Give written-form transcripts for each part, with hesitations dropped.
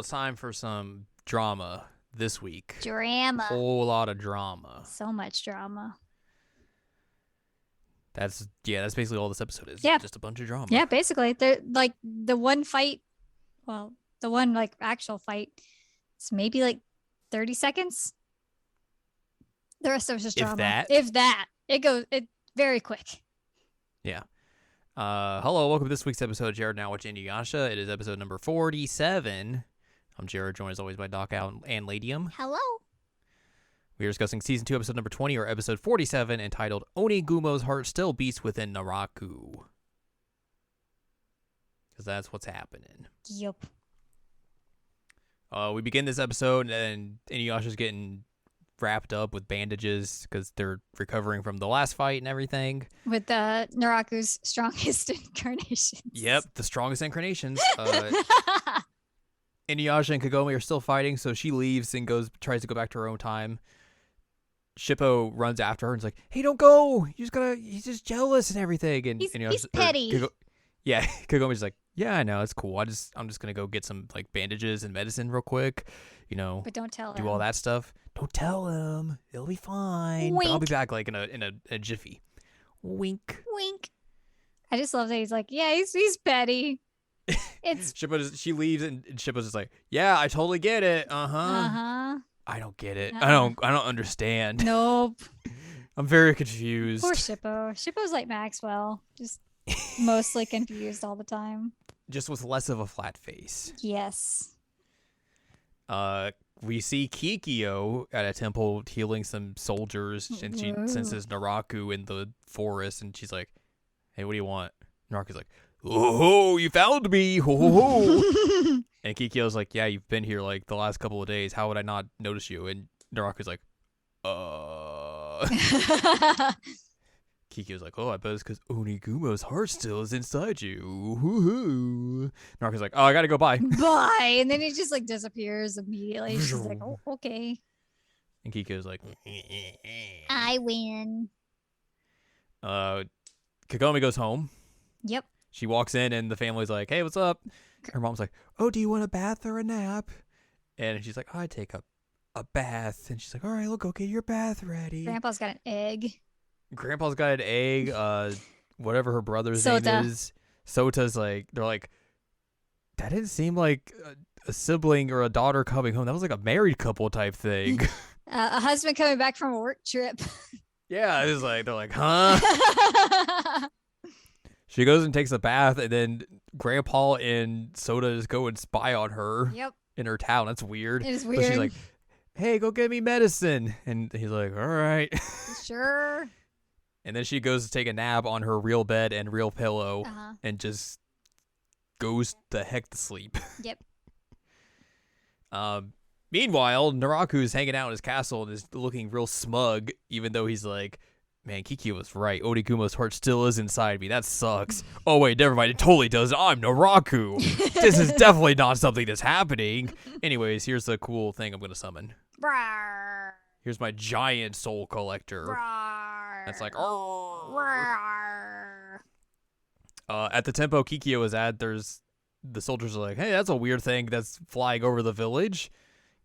it's time for some drama this week. Drama. Whole lot of drama. So much drama. That's basically all this episode is. Yeah. Just a bunch of drama. Yeah, basically. Like the one fight, well, the one like actual fight, it's maybe like 30 seconds. The rest of it's just drama. If that. It very quick. Yeah. Hello, welcome to this week's episode of Jared Now Watch Inuyasha. It is episode number 47. I'm Jared, joined as always by Doc Al and Ladium. Hello. We are discussing season 2, episode number 20, or episode 47, entitled Onigumo's Heart Still Beats Within Naraku. Because that's what's happening. Yep. We begin this episode, and Inuyasha's getting wrapped up with bandages because they're recovering from the last fight and everything. With Naraku's strongest incarnations. Yep, the strongest incarnations. Inuyasha and Kagome are still fighting, so she leaves and tries to go back to her own time. Shippo runs after her and's like, "Hey, don't go! He's just jealous and everything." And he's petty. Kagome's like, "Yeah, I know, it's cool. I'm just gonna go get some like bandages and medicine real quick. But don't tell him. Do all that stuff. Don't tell him. It'll be fine. Wink. But I'll be back like in a jiffy. Wink. Wink. I just love that he's like, yeah, he's petty. It's she leaves and Shippo's just like, "Yeah, I totally get it. Uh-huh. I don't get it. Uh-uh. I don't understand. Nope. I'm very confused." Poor Shippo. Shippo's like Maxwell, just mostly confused all the time. Just with less of a flat face. Yes. We see Kikyo at a temple healing some soldiers, and she senses Naraku in the forest, and she's like, "Hey, what do you want?" Naraku's like, "Oh, you found me! Ho, ho, ho." And Kikyo's like, "Yeah, you've been here like the last couple of days. How would I not notice you?" And Naraku's like, Kikyo's like, "Oh, I bet it's because Onigumo's heart still is inside you." Hoo-hoo. Naraku's like, "Oh, I gotta go, bye." Bye. And then he just like disappears immediately. She's like, "Oh, okay." And Kikyo's like, I win. Kagome goes home. Yep. She walks in and the family's like, "Hey, what's up?" Her mom's like, "Oh, do you want a bath or a nap?" And she's like, "Oh, I take a bath." And she's like, "All right, look, go get your bath ready." Grandpa's got an egg. Grandpa's got an egg. Whatever her brother's Sota. name is. Sota's like, they're like, that didn't seem like a sibling or a daughter coming home. That was like a married couple type thing. A husband coming back from a work trip. Yeah, it was like, they're like, huh? She goes and takes a bath, and then Grandpa and Sota just go and spy on her. Yep. In her town. That's weird. It is weird. So she's like, "Hey, go get me medicine." And he's like, "All right." Sure. And then she goes to take a nap on her real bed and real pillow and just goes the heck to sleep. Yep. Meanwhile, Naraku's hanging out in his castle and is looking real smug, even though he's like, "Man, Kikyo was right. Onigumo's heart still is inside me. That sucks. Oh, wait, never mind. It totally does. I'm Naraku. This is definitely not something that's happening." Anyways, here's the cool thing I'm going to summon. Rawr. Here's my giant soul collector. Rawr. That's like, Rawr. At the tempo Kikyo is at, the soldiers are like, "Hey, that's a weird thing that's flying over the village."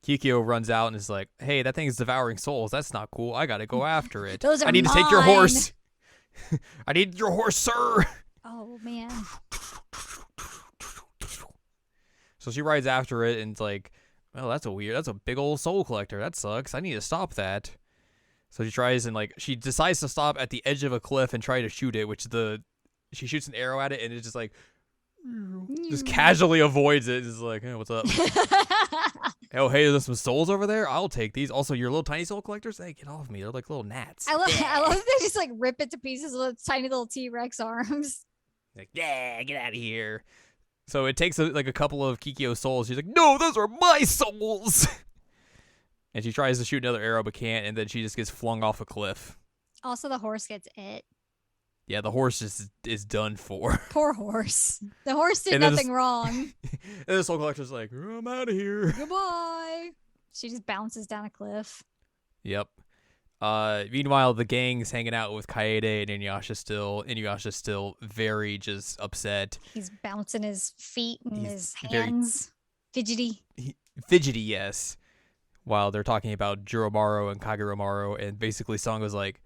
Kikyo runs out and is like, "Hey, that thing is devouring souls. That's not cool. I gotta go after it. Those are I need to take your horse. I need your horse, sir." Oh, man. So she rides after it and it's like, "Well, that's a big old soul collector. That sucks. I need to stop that." So she tries and like, she decides to stop at the edge of a cliff and try to shoot it, she shoots an arrow at it and it just like, just casually avoids it. It's like, "Hey, what's up?" "Oh, hey, there's some souls over there. I'll take these. Also, your little tiny soul collectors. Hey, get off of me. They're like little gnats." I love that they just like rip it to pieces with its tiny little T-Rex arms. Like, "Yeah, get out of here." So it takes a couple of Kikyo's souls. She's like, "No, those are my souls." And she tries to shoot another arrow but can't, and then she just gets flung off a cliff. Also, the horse gets it. Yeah, the horse just is done for. Poor horse. The horse did nothing wrong. And the soul collector's like, "Oh, I'm out of here. Goodbye." She just bounces down a cliff. Yep. Meanwhile, the gang's hanging out with Kaede and Inuyasha still. Inuyasha's still very just upset. He's bouncing his feet and his hands. Fidgety. Fidgety, yes. While they're talking about Jiromaru and Kageromaru, and basically Song was like,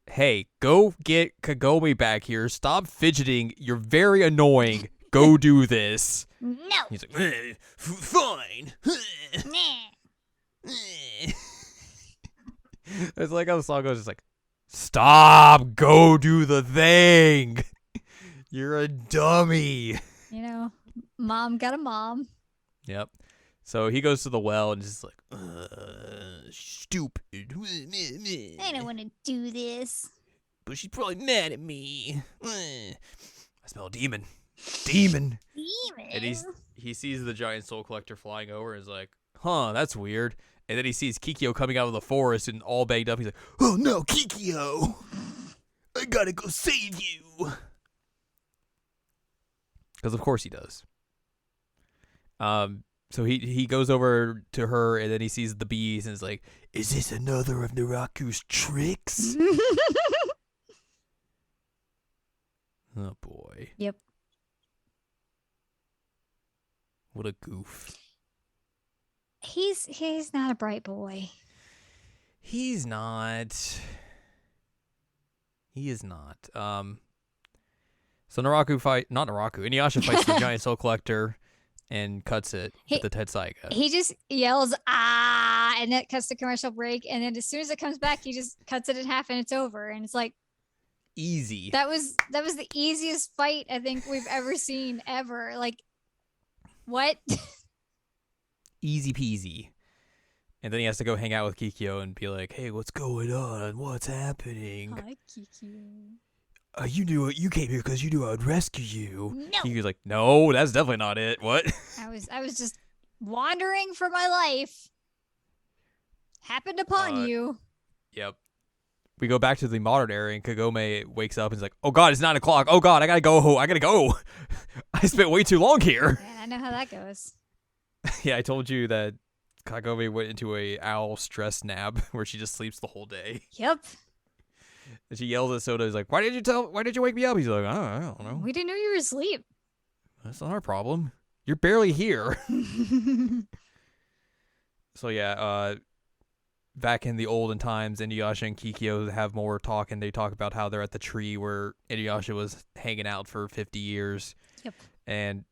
hey, go get Kagome back here. Stop fidgeting. You're very annoying. Go do this. No. He's like, fine. It's like how the song goes, just like, stop. Go do the thing. You're a dummy. You know, mom got a mom. Yep. So he goes to the well and just like, stupid. I don't want to do this. But she's probably mad at me. I smell demon. Demon. And he sees the giant soul collector flying over and is like, huh, that's weird. And then he sees Kikyo coming out of the forest and all banged up. He's like, oh no, Kikyo. I gotta go save you. Because of course he does. So he goes over to her and then he sees the bees and is like, is this another of Naraku's tricks? Oh boy. Yep. What a goof. He's not a bright boy. He's not. He is not. So Naraku Inuyasha fights the giant soul collector and cuts it with the Tetsaiga. He just yells, ah, and it cuts to commercial break. And then as soon as it comes back, he just cuts it in half and it's over. And it's like, easy. That was the easiest fight I think we've ever seen ever. Like, what? Easy peasy. And then he has to go hang out with Kikyo and be like, hey, what's going on? What's happening? Hi, Kikyo. You came here because you knew I would rescue you. No. Kikyo's like, no, that's definitely not it. What? I was just wandering for my life. Happened upon you. Yep. We go back to the modern era and Kagome wakes up and is like, oh god, it's 9 o'clock. Oh god, I gotta go. I spent way too long here. Man, I know how that goes. Yeah, I told you that Kagome went into a owl stress nap where she just sleeps the whole day. Yep. And she yells at Soda. He's like, why did you wake me up? He's like, I don't know. We didn't know you were asleep. That's not our problem. You're barely here. So yeah, back in the olden times, Inuyasha and Kikyo have more talk, and they talk about how they're at the tree where Inuyasha was hanging out for 50 years. Yep. And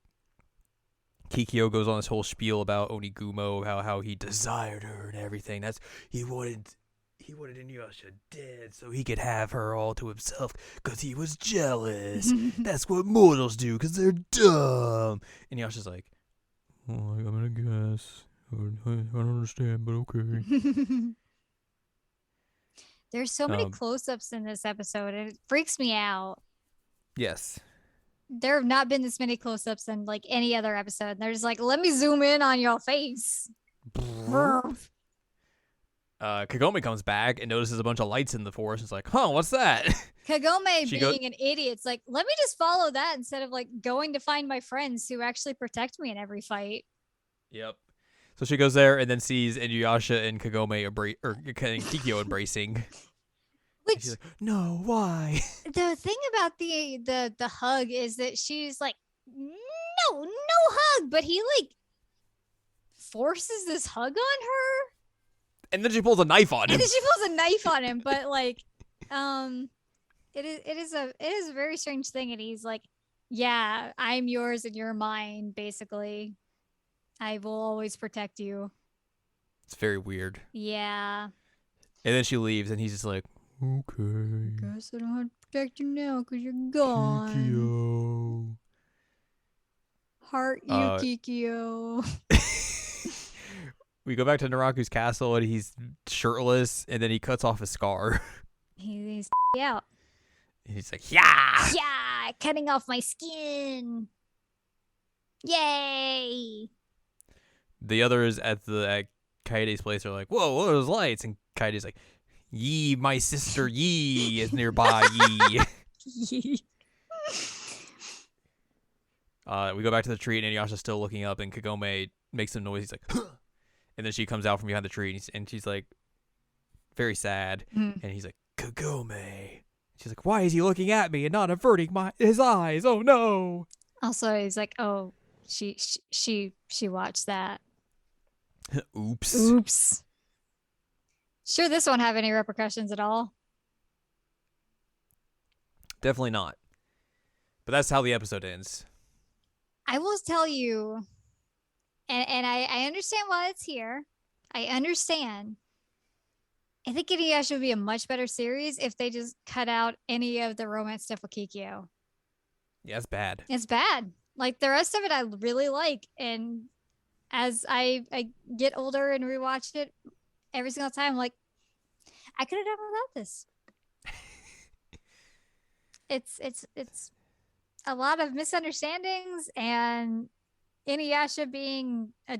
Kikyo goes on this whole spiel about Onigumo, how he desired her and everything. He wanted Inuyasha dead so he could have her all to himself because he was jealous. That's what mortals do because they're dumb. Inuyasha's like, oh, I'm gonna guess. I don't understand, but okay. There's so many close-ups in this episode, and it freaks me out. Yes. There have not been this many close-ups in like any other episode. They're just like, let me zoom in on your face. Kagome comes back and notices a bunch of lights in the forest. It's like, huh, what's that? Kagome being an idiot. It's like, let me just follow that instead of like going to find my friends who actually protect me in every fight. Yep. So she goes there and then sees Inuyasha and Kagome Kikyo embracing. Which, she's like, no, why? The thing about the hug is that she's like, no hug, but he like forces this hug on her. And then she pulls a knife on him. But like, it is a very strange thing, and he's like, yeah, I'm yours and you're mine, basically. I will always protect you. It's very weird. Yeah. And then she leaves, and he's just like, okay. Guess I don't have to protect you now because you're gone. Kikyo. Heart you, Kikyo. We go back to Naraku's castle, and he's shirtless, and then he cuts off his scar. He's out. And he's like, yeah! Yeah! Cutting off my skin! Yay! The others at Kaede's place are like, whoa, what are those lights? And Kaede's like, yee, my sister Yee is nearby, yee. We go back to the tree, and Inuyasha's still looking up, and Kagome makes some noise. He's like, huh! And then she comes out from behind the tree, and she's like, very sad. And he's like, Kagome. She's like, why is he looking at me and not averting his eyes? Oh, no. Also, he's like, oh, She watched that. Oops. Sure, this won't have any repercussions at all. Definitely not. But that's how the episode ends. I will tell you, and I understand why it's here. I understand. I think Inuyasha would be a much better series if they just cut out any of the romance stuff with Kikyo. Yeah, it's bad. It's bad. Like the rest of it, I really like. And as I get older and rewatch it every single time, I'm like, I could have done without this. It's a lot of misunderstandings and Inuyasha being a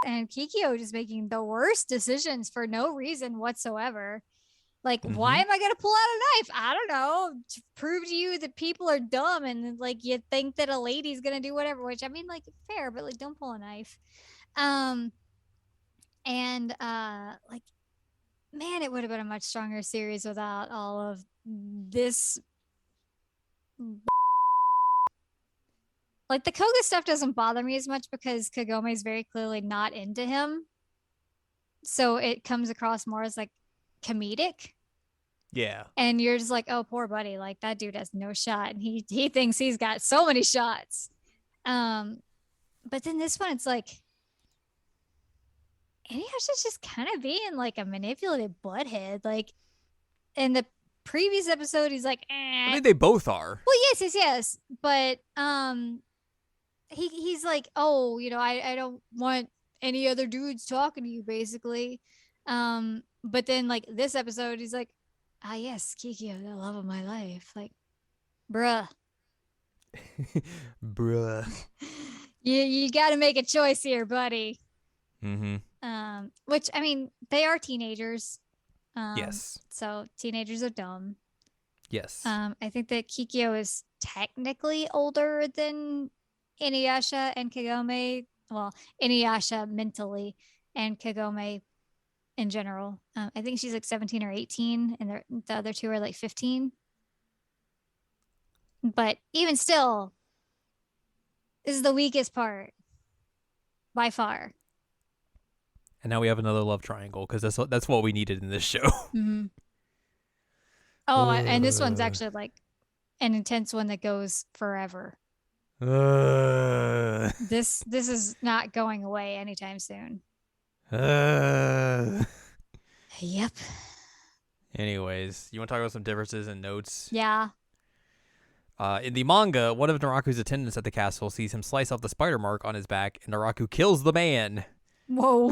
and Kikyo just making the worst decisions for no reason whatsoever. Like, why am I going to pull out a knife? I don't know. To prove to you that people are dumb and like you think that a lady's going to do whatever, which I mean, like, fair, but like, don't pull a knife. Like, man, it would have been a much stronger series without all of this. Like the Koga stuff doesn't bother me as much because Kagome is very clearly not into him. So it comes across more as like comedic. Yeah. And you're just like, oh, poor buddy. Like that dude has no shot. And he thinks he's got so many shots. But then this one, it's like, Inuyasha's just kind of being like a manipulative butthead. Like in the previous episode, he's like, I think they both are. Well, yes. But he's like, oh, you know, I don't want any other dudes talking to you, basically. But then like this episode, he's like, ah, yes, Kikyo, the love of my life. Like, bruh. Bruh. You got to make a choice here, buddy. Mm-hmm. Which, I mean, they are teenagers. Yes. So teenagers are dumb. Yes. I think that Kikyo is technically older than Inuyasha and Kagome. Well, Inuyasha mentally and Kagome in general. I think she's like 17 or 18 and the other two are like 15. But even still, this is the weakest part by far. And now we have another love triangle because that's what we needed in this show. Mm-hmm. Oh, and this one's actually like an intense one that goes forever. This is not going away anytime soon. Yep. Anyways, you want to talk about some differences in notes? Yeah. In the manga, one of Naraku's attendants at the castle sees him slice off the spider mark on his back, and Naraku kills the man. Whoa.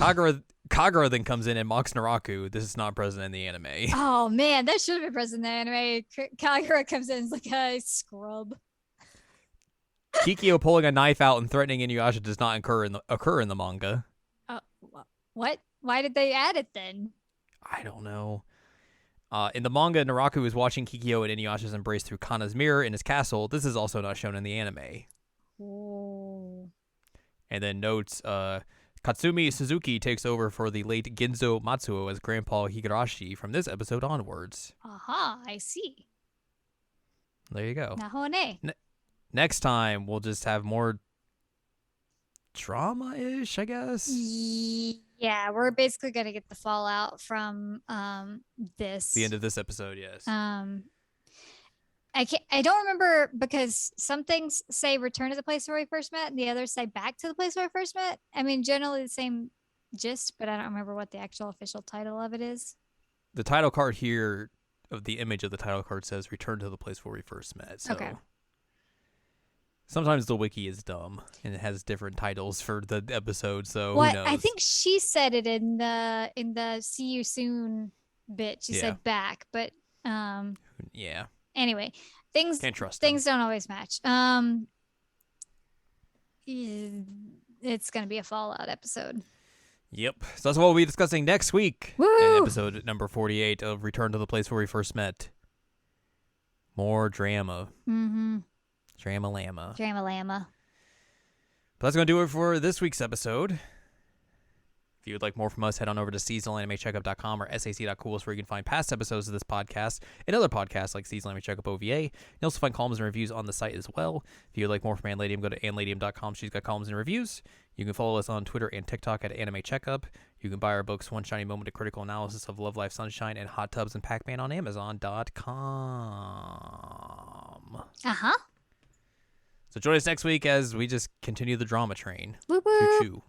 Kagura then comes in and mocks Naraku. This is not present in the anime. Oh, man, that should have been present in the anime. Kagura comes in and is like, a scrub. Kikyo pulling a knife out and threatening Inuyasha does not occur in the manga. What? Why did they add it then? I don't know. In the manga, Naraku is watching Kikyo and Inuyasha's embrace through Kana's mirror in his castle. This is also not shown in the anime. Oh. And then notes, Katsumi Suzuki takes over for the late Ginzo Matsuo as Grandpa Higurashi from this episode onwards. Aha, I see. There you go. Nahone. Next time, we'll just have more drama-ish, I guess. Yeah, we're basically going to get the fallout from this. The end of this episode, yes. I don't remember because some things say return to the place where we first met and the others say back to the place where we first met. I mean, generally the same gist, but I don't remember what the actual official title of it is. The title card here, of the image of the title card says return to the place where we first met. So okay. Sometimes the wiki is dumb and it has different titles for the episode, so well, who knows? I think she said it in the see you soon bit. She said back, but yeah. Anyway, things don't always match. It's gonna be a Fallout episode. Yep. So that's what we'll be discussing next week. Woo! In episode number 48 of Return to the Place Where We First Met. More drama. Mm-hmm. Drama-lama. Drama-lama. But that's going to do it for this week's episode. If If you would like more from us, head on over to seasonalanimecheckup.com or sac.cool where you can find past episodes of this podcast and other podcasts like Seasonal Anime Checkup OVA. You can also find columns and reviews on the site as well. If you would like more from Anladium, go to anladium.com. She's got columns and reviews. You can follow us on Twitter and TikTok at Anime Checkup. You can buy our books, One Shiny Moment, A Critical Analysis of Love, Life, Sunshine, and Hot Tubs and Pac-Man on Amazon.com. Uh-huh. So join us next week as we just continue the drama train. Woo-woo. Choo-choo.